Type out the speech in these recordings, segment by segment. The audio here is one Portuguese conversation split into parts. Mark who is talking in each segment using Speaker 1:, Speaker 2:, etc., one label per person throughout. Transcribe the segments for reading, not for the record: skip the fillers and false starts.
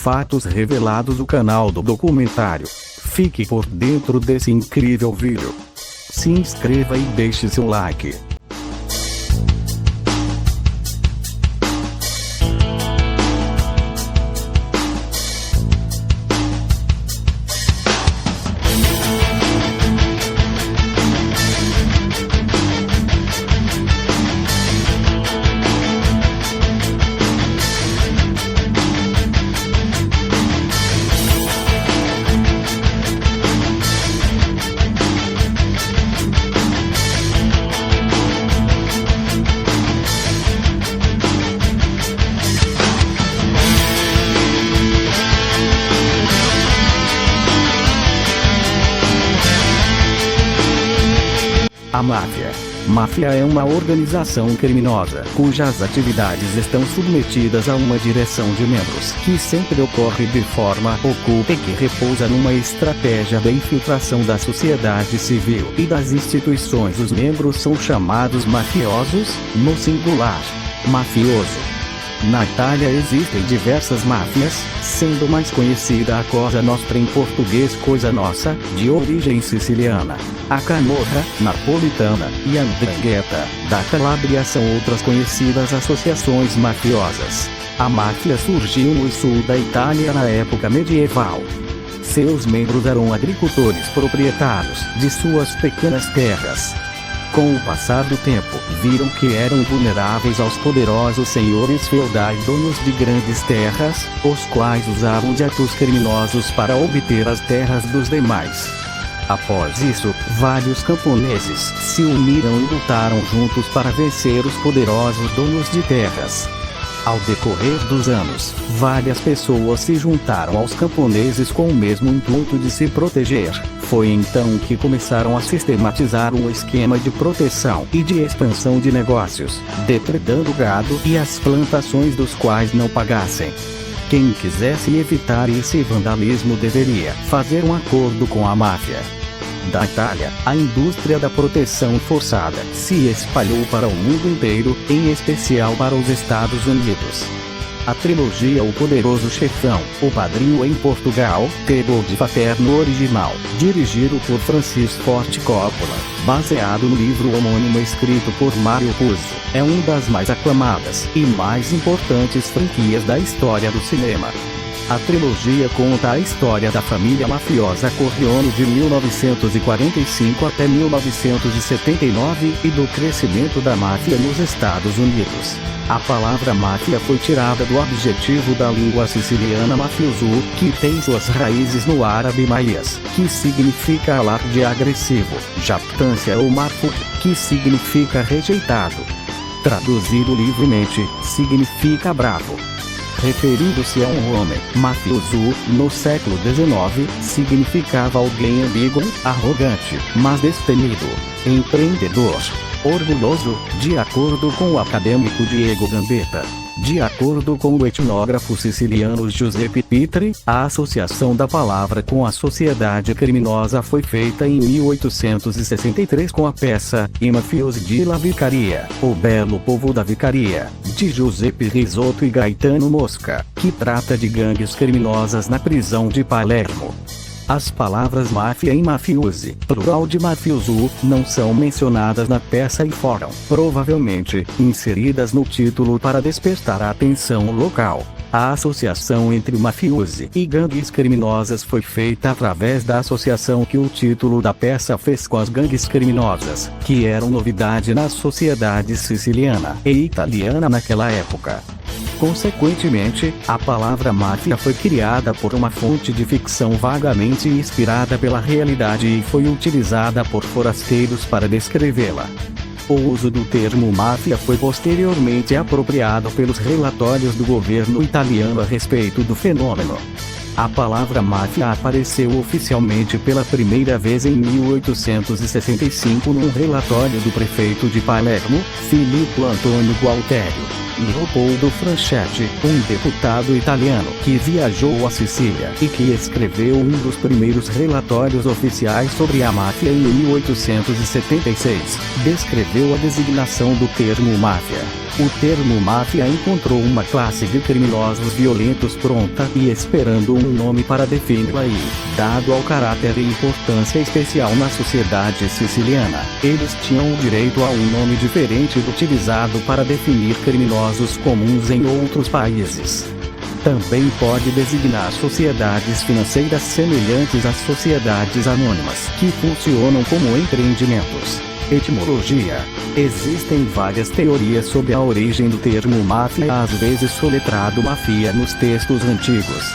Speaker 1: fatos revelados no canal do documentário. Fique por dentro desse incrível vídeo. Se inscreva e deixe seu like. A máfia. Máfia é uma organização criminosa, cujas atividades estão submetidas a uma direção de membros, que sempre ocorre de forma oculta e que repousa numa estratégia de infiltração da sociedade civil e das instituições. Os membros são chamados mafiosos, no singular, mafioso. Na Itália existem diversas máfias, sendo mais conhecida a Cosa Nostra, em português Coisa Nossa, de origem siciliana. A Camorra, napolitana, e a 'Ndrangheta, da Calábria são outras conhecidas associações mafiosas. A máfia surgiu no sul da Itália na época medieval. Seus membros eram agricultores proprietários de suas pequenas terras. Com o passar do tempo, viram que eram vulneráveis aos poderosos senhores feudais, donos de grandes terras, os quais usavam de atos criminosos para obter as terras dos demais. Após isso, vários camponeses se uniram e lutaram juntos para vencer os poderosos donos de terras. Ao decorrer dos anos, várias pessoas se juntaram aos camponeses com o mesmo intuito de se proteger. Foi então que começaram a sistematizar um esquema de proteção e de expansão de negócios, depredando o gado e as plantações dos quais não pagassem. Quem quisesse evitar esse vandalismo deveria fazer um acordo com a máfia. Da Itália, a indústria da proteção forçada se espalhou para o mundo inteiro, em especial para os Estados Unidos. A trilogia O Poderoso Chefão, O Padrinho em Portugal, pegou de Paterno original, dirigido por Francis Ford Coppola, baseado no livro homônimo escrito por Mario Puzo, é uma das mais aclamadas e mais importantes franquias da história do cinema. A trilogia conta a história da família mafiosa Corleone de 1945 até 1979 e do crescimento da máfia nos Estados Unidos. A palavra máfia foi tirada do adjetivo da língua siciliana mafioso, que tem suas raízes no árabe maias, que significa alarde agressivo, jactância ou marfu, que significa rejeitado. Traduzido livremente, significa bravo. Referindo-se a um homem mafioso, no século XIX, significava alguém ambíguo, arrogante, mas destemido, empreendedor, orgulhoso, de acordo com o acadêmico Diego Gambetta. De acordo com o etnógrafo siciliano Giuseppe Pitre, a associação da palavra com a sociedade criminosa foi feita em 1863 com a peça I Mafiosi di La Vicaria, O Belo Povo da Vicaria, de Giuseppe Risotto e Gaetano Mosca, que trata de gangues criminosas na prisão de Palermo. As palavras máfia e mafiosi, plural de mafioso, não são mencionadas na peça e foram, provavelmente, inseridas no título para despertar a atenção local. A associação entre mafiosi e gangues criminosas foi feita através da associação que o título da peça fez com as gangues criminosas, que eram novidade na sociedade siciliana e italiana naquela época. Consequentemente, a palavra máfia foi criada por uma fonte de ficção vagamente inspirada pela realidade e foi utilizada por forasteiros para descrevê-la. O uso do termo máfia foi posteriormente apropriado pelos relatórios do governo italiano a respeito do fenômeno. A palavra máfia apareceu oficialmente pela primeira vez em 1865 num relatório do prefeito de Palermo, Filippo Antonio Gualtério. Leopoldo Franchetti, um deputado italiano que viajou à Sicília e que escreveu um dos primeiros relatórios oficiais sobre a máfia em 1876, descreveu a designação do termo máfia. O termo máfia encontrou uma classe de criminosos violentos pronta e esperando um nome para defini-la e, dado ao caráter e importância especial na sociedade siciliana, eles tinham o direito a um nome diferente do utilizado para definir criminosos comuns em outros países. Também pode designar sociedades financeiras semelhantes às sociedades anônimas, que funcionam como empreendimentos. Etimologia. Existem várias teorias sobre a origem do termo máfia, às vezes soletrado mafia nos textos antigos.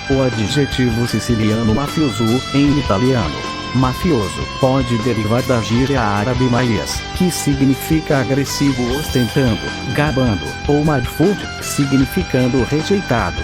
Speaker 1: O adjetivo siciliano mafioso, em italiano, mafioso, pode derivar da gíria árabe maias, que significa agressivo ostentando, gabando, ou marfud, significando rejeitado.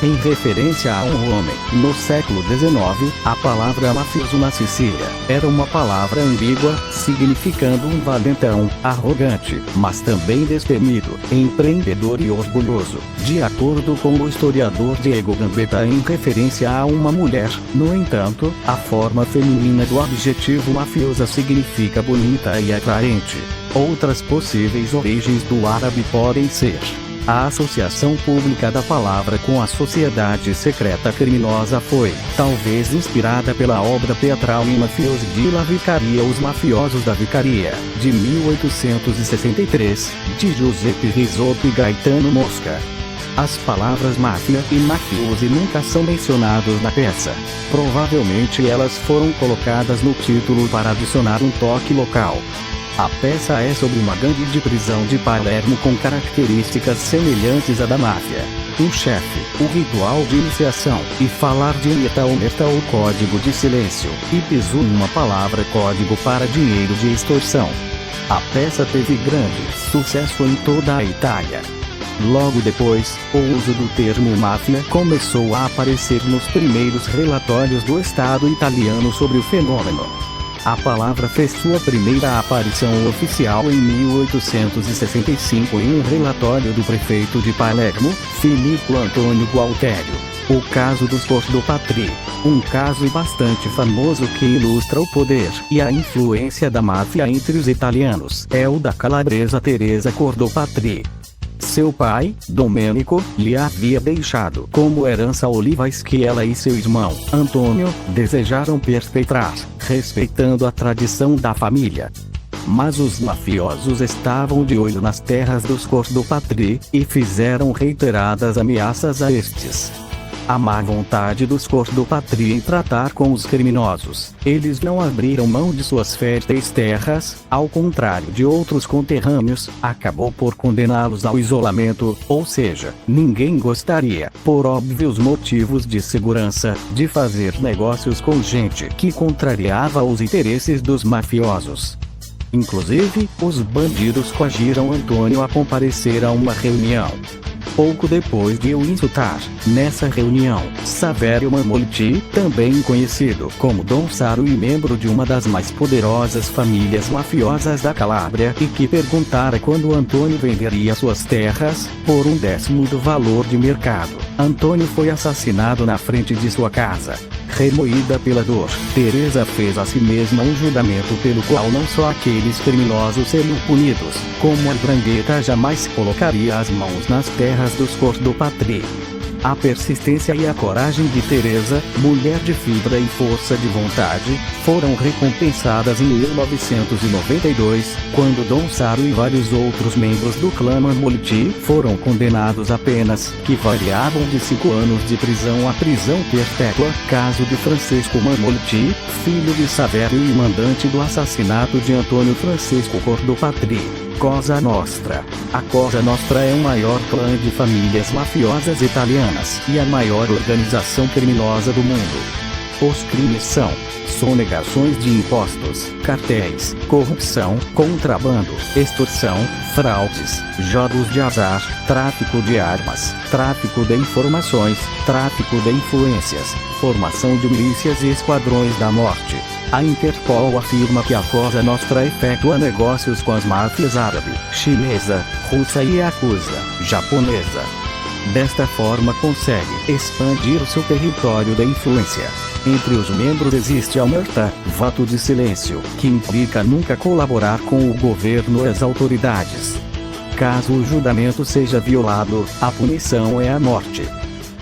Speaker 1: Em referência a um homem, no século XIX, a palavra mafioso na Sicília era uma palavra ambígua, significando um valentão, arrogante, mas também destemido, empreendedor e orgulhoso, de acordo com o historiador Diego Gambetta em referência a uma mulher. No entanto, a forma feminina do adjetivo mafiosa significa bonita e atraente. Outras possíveis origens do árabe podem ser a associação pública da palavra com a sociedade secreta criminosa foi, talvez inspirada pela obra teatral e mafiosa de La Vicaria Os Mafiosos da Vicaria, de 1863, de Giuseppe Risotti e Gaetano Mosca. As palavras máfia e mafiosi nunca são mencionados na peça. Provavelmente elas foram colocadas no título para adicionar um toque local. A peça é sobre uma gangue de prisão de Palermo com características semelhantes à da máfia. Um chefe, o ritual de iniciação, e falar de Enieta Omerta ou código de silêncio, e piso uma palavra código para dinheiro de extorsão. A peça teve grande sucesso em toda a Itália. Logo depois, o uso do termo máfia começou a aparecer nos primeiros relatórios do Estado italiano sobre o fenômeno. A palavra fez sua primeira aparição oficial em 1865 em um relatório do prefeito de Palermo, Filippo Antonio Gualtério. O caso dos Cordopatri, um caso bastante famoso que ilustra o poder e a influência da máfia entre os italianos, é o da calabresa Teresa Cordopatri. Seu pai, Domenico, lhe havia deixado como herança olivais que ela e seu irmão, Antônio, desejaram perpetrar, respeitando a tradição da família. Mas os mafiosos estavam de olho nas terras dos Cordopatri, e fizeram reiteradas ameaças a estes. A má vontade dos Cordopatri em tratar com os criminosos, eles não abriram mão de suas férteis terras, ao contrário de outros conterrâneos, acabou por condená-los ao isolamento, ou seja, ninguém gostaria, por óbvios motivos de segurança, de fazer negócios com gente que contrariava os interesses dos mafiosos. Inclusive, os bandidos coagiram Antônio a comparecer a uma reunião. Pouco depois de o insultar, nessa reunião, Saverio Mammoliti, também conhecido como Dom Saro e membro de uma das mais poderosas famílias mafiosas da Calábria e que perguntara quando Antônio venderia suas terras, por 1/10 do valor de mercado, Antônio foi assassinado na frente de sua casa. Remoída pela dor, Teresa fez a si mesma um juramento pelo qual não só aqueles criminosos seriam punidos, como a Drangheta jamais colocaria as mãos nas terras dos Cordopatri. A persistência e a coragem de Teresa, mulher de fibra e força de vontade, foram recompensadas em 1992, quando Dom Saro e vários outros membros do clã Mammoliti foram condenados a penas que variavam de 5 anos de prisão a prisão perpétua, caso de Francesco Mammoliti, filho de Saverio e mandante do assassinato de Antônio Francesco Cordopatri. Cosa Nostra. A Cosa Nostra é o maior clã de famílias mafiosas italianas e a maior organização criminosa do mundo. Os crimes são sonegações de impostos, cartéis, corrupção, contrabando, extorsão, fraudes, jogos de azar, tráfico de armas, tráfico de informações, tráfico de influências, formação de milícias e esquadrões da morte. A Interpol afirma que a Cosa Nostra efetua negócios com as máfias árabe, chinesa, russa e yakuza, japonesa. Desta forma consegue expandir o seu território de influência. Entre os membros existe a omertà, voto de silêncio, que implica nunca colaborar com o governo e as autoridades. Caso o juramento seja violado, a punição é a morte.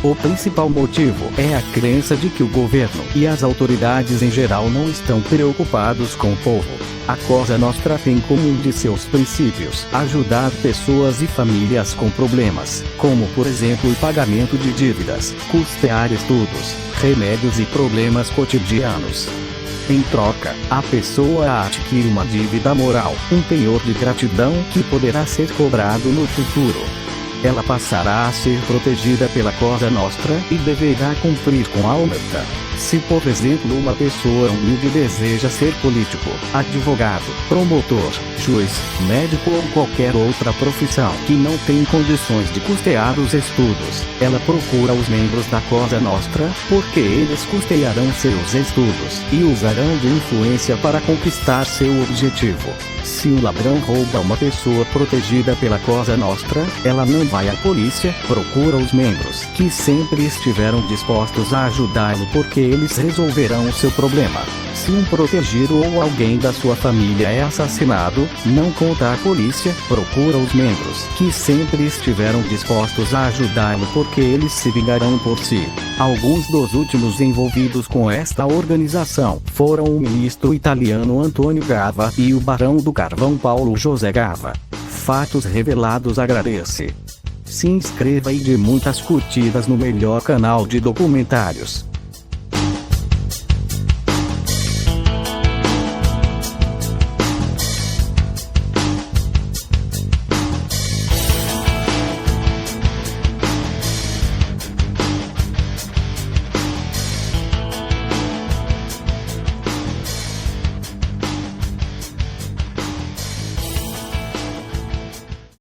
Speaker 1: O principal motivo é a crença de que o governo e as autoridades em geral não estão preocupados com o povo. A Cosa Nostra tem como um de seus princípios ajudar pessoas e famílias com problemas, como por exemplo o pagamento de dívidas, custear estudos, remédios e problemas cotidianos. Em troca, a pessoa adquire uma dívida moral, um penhor de gratidão que poderá ser cobrado no futuro. Ela passará a ser protegida pela Cosa Nostra e deverá cumprir com a omertà. Se por exemplo uma pessoa humilde deseja ser político, advogado, promotor, juiz, médico ou qualquer outra profissão que não tem condições de custear os estudos, ela procura os membros da Cosa Nostra, porque eles custearão seus estudos e usarão de influência para conquistar seu objetivo. Se o ladrão rouba uma pessoa protegida pela Cosa Nostra, ela não vai à polícia, procura os membros que sempre estiveram dispostos a ajudá-lo porque eles resolverão o seu problema. Se um protegido ou alguém da sua família é assassinado, não conta à polícia, procura os membros que sempre estiveram dispostos a ajudá-lo porque eles se vingarão por si. Alguns dos últimos envolvidos com esta organização foram o ministro italiano Antônio Gava e o barão do carvão Paulo José Gava. Fatos revelados. Agradece. Se inscreva e dê muitas curtidas no melhor canal de documentários.